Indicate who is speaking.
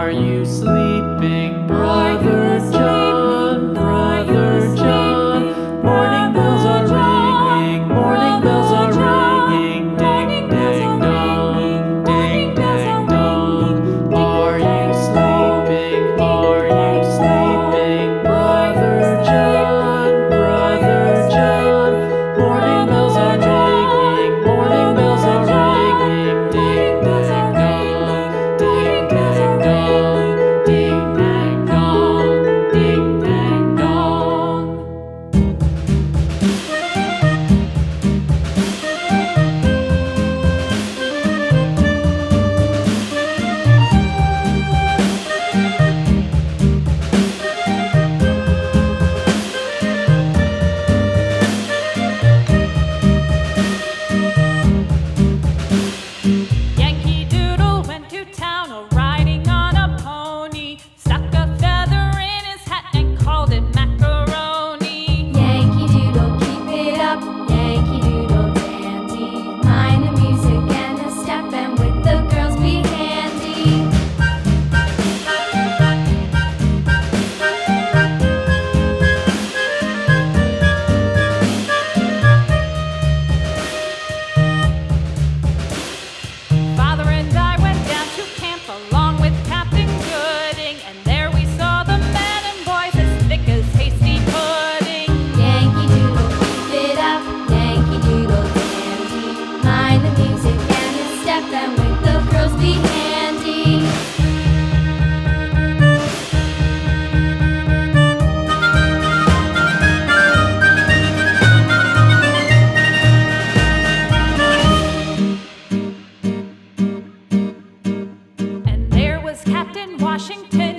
Speaker 1: Are you sleeping, Brother John? Brother John. Morning bells are ringing, morning bells are ringing. Ding, ding, dong, ding, ding, dong. Are you sleeping? Are you sleeping, Brother John? Brother John. Morning bells are ringing, morning bells are ringing. Ding, ding, dong, ding, ding, dong, ding, ding, dong, ding, ding, dong.
Speaker 2: Yankee Doodle went to town riding on a pony, stuck a feather in his hat and called it macaroni.
Speaker 3: Yankee Doodle, keep it up, Yankee Doodle dandy. Mind the music and the step, and with the girls be handy.
Speaker 2: Father and I went down to camp along with Captain Gooding, and there we saw the men and boys as thick as hasty pudding.
Speaker 3: Yankee Doodle, keep it up, Yankee Doodle dandy. Mind the music and the step, and with the girls be handy.
Speaker 2: And there was Captain Washington